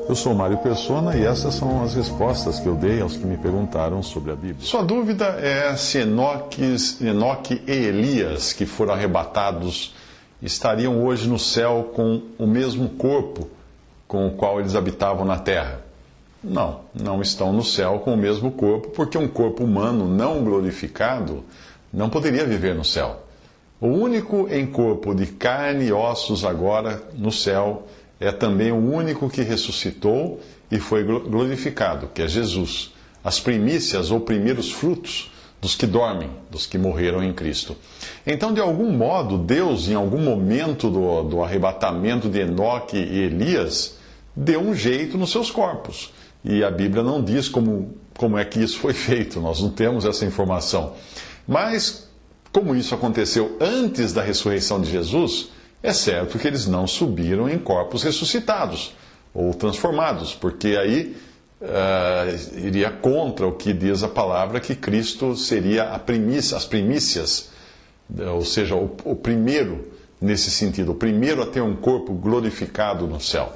Eu sou Mário Persona e essas são as respostas que eu dei aos que me perguntaram sobre a Bíblia. Sua dúvida é se Enoque e Elias, que foram arrebatados, estariam hoje no céu com o mesmo corpo com o qual eles habitavam na terra. Não, não estão no céu com o mesmo corpo, porque um corpo humano não glorificado não poderia viver no céu. O único em corpo de carne e ossos agora no céu é também o único que ressuscitou e foi glorificado, que é Jesus. As primícias ou primeiros frutos dos que dormem, dos que morreram em Cristo. Então, de algum modo, Deus, em algum momento do arrebatamento de Enoque e Elias, deu um jeito nos seus corpos. E a Bíblia não diz como é que isso foi feito, nós não temos essa informação. Mas, como isso aconteceu antes da ressurreição de Jesus, é certo que eles não subiram em corpos ressuscitados ou transformados, porque aí iria contra o que diz a palavra que Cristo seria as primícias, ou seja, o primeiro nesse sentido, o primeiro a ter um corpo glorificado no céu.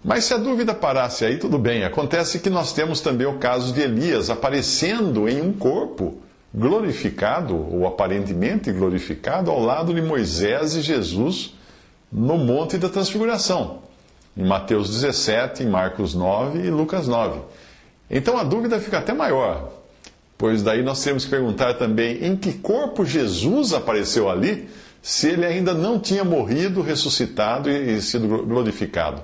Mas se a dúvida parasse aí, tudo bem. Acontece que nós temos também o caso de Elias aparecendo em um corpo glorificado, ou aparentemente glorificado, ao lado de Moisés e Jesus no Monte da Transfiguração, em Mateus 17, em Marcos 9 e Lucas 9. Então a dúvida fica até maior, pois daí nós temos que perguntar também em que corpo Jesus apareceu ali, se ele ainda não tinha morrido, ressuscitado e sido glorificado.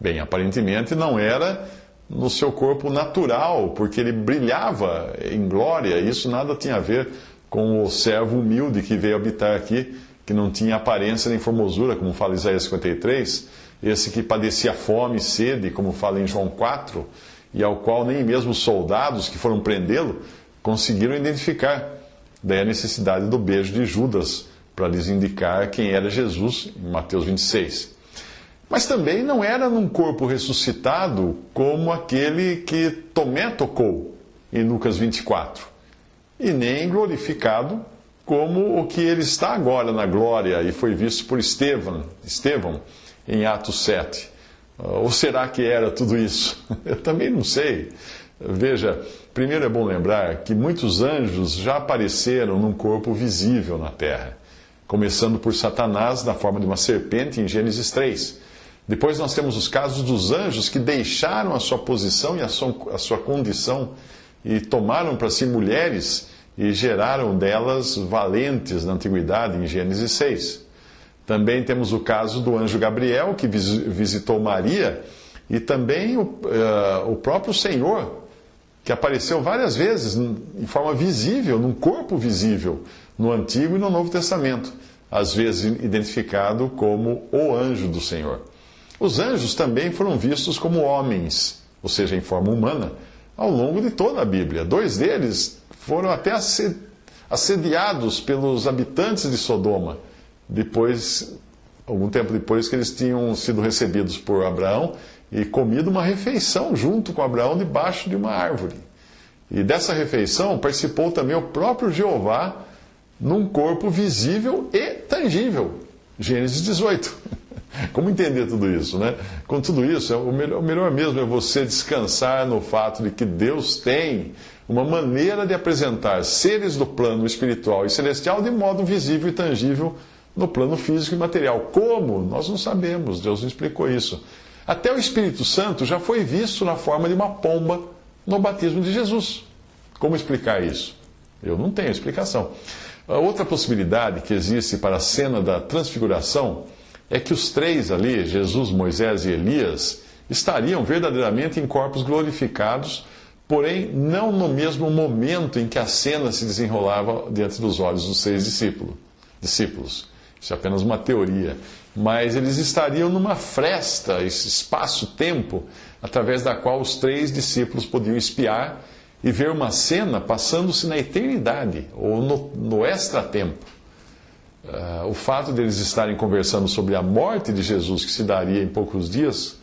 Bem, aparentemente não era no seu corpo natural, porque ele brilhava em glória, e isso nada tinha a ver com o servo humilde que veio habitar aqui, que não tinha aparência nem formosura, como fala Isaías 53, esse que padecia fome e sede, como fala em João 4, e ao qual nem mesmo os soldados que foram prendê-lo conseguiram identificar. Daí a necessidade do beijo de Judas, para lhes indicar quem era Jesus, em Mateus 26. Mas também não era num corpo ressuscitado como aquele que Tomé tocou em Lucas 24. E nem glorificado como o que ele está agora na glória e foi visto por Estevão em Atos 7. Ou será que era tudo isso? Eu também não sei. Veja, primeiro é bom lembrar que muitos anjos já apareceram num corpo visível na terra. Começando por Satanás na forma de uma serpente em Gênesis 3. Depois nós temos os casos dos anjos que deixaram a sua posição e a sua condição e tomaram para si mulheres e geraram delas valentes na antiguidade, em Gênesis 6. Também temos o caso do anjo Gabriel, que visitou Maria, e também o próprio Senhor, que apareceu várias vezes em forma visível, num corpo visível, no Antigo e no Novo Testamento, às vezes identificado como o anjo do Senhor. Os anjos também foram vistos como homens, ou seja, em forma humana, ao longo de toda a Bíblia. 2 deles foram até assediados pelos habitantes de Sodoma, algum tempo depois que eles tinham sido recebidos por Abraão e comido uma refeição junto com Abraão debaixo de uma árvore. E dessa refeição participou também o próprio Jeová num corpo visível e tangível. Gênesis 18. Como entender tudo isso, né? Com tudo isso, o melhor mesmo é você descansar no fato de que Deus tem uma maneira de apresentar seres do plano espiritual e celestial de modo visível e tangível no plano físico e material. Como? Nós não sabemos, Deus não explicou isso. Até o Espírito Santo já foi visto na forma de uma pomba no batismo de Jesus. Como explicar isso? Eu não tenho explicação. A outra possibilidade que existe para a cena da transfiguração é que os 3 ali, Jesus, Moisés e Elias, estariam verdadeiramente em corpos glorificados, porém não no mesmo momento em que a cena se desenrolava diante dos olhos dos 6 discípulos. Isso é apenas uma teoria. Mas eles estariam numa fresta, esse espaço-tempo, através da qual os 3 discípulos podiam espiar e ver uma cena passando-se na eternidade, ou no extratempo. O fato de eles estarem conversando sobre a morte de Jesus, que se daria em poucos dias,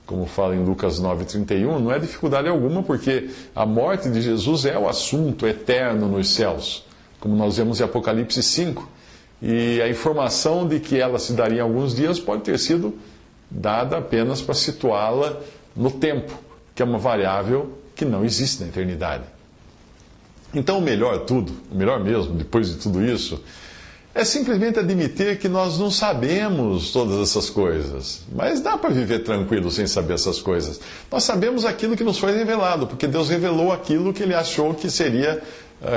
como fala em Lucas 9,31, não é dificuldade alguma, porque a morte de Jesus é o assunto eterno nos céus, como nós vemos em Apocalipse 5. E a informação de que ela se daria em alguns dias pode ter sido dada apenas para situá-la no tempo, que é uma variável que não existe na eternidade. Então, o melhor mesmo, depois de tudo isso, é simplesmente admitir que nós não sabemos todas essas coisas. Mas dá para viver tranquilo sem saber essas coisas. Nós sabemos aquilo que nos foi revelado, porque Deus revelou aquilo que Ele achou que seria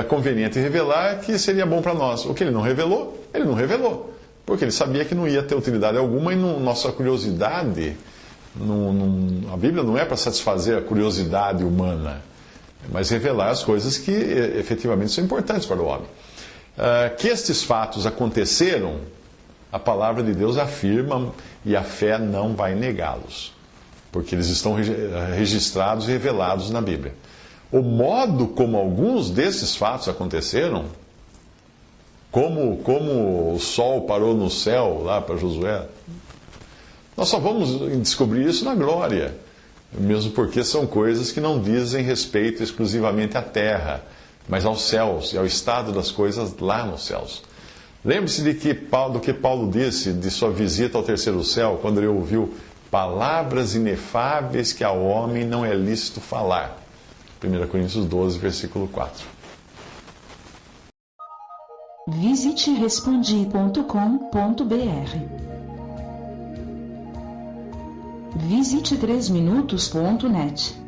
conveniente revelar, que seria bom para nós. O que Ele não revelou, Ele não revelou. Porque Ele sabia que não ia ter utilidade alguma e nossa curiosidade, a Bíblia não é para satisfazer a curiosidade humana, mas revelar as coisas que efetivamente são importantes para o homem. Que estes fatos aconteceram, a palavra de Deus afirma e a fé não vai negá-los, porque eles estão registrados e revelados na Bíblia. O modo como alguns desses fatos aconteceram, como o sol parou no céu lá para Josué, nós só vamos descobrir isso na glória, mesmo porque são coisas que não dizem respeito exclusivamente à terra, mas aos céus e ao estado das coisas lá nos céus. Lembre-se do que Paulo disse de sua visita ao terceiro céu, quando ele ouviu palavras inefáveis que ao homem não é lícito falar. 1 Coríntios 12, versículo 4. Visite respondi.com.br. Visite 3minutos.net.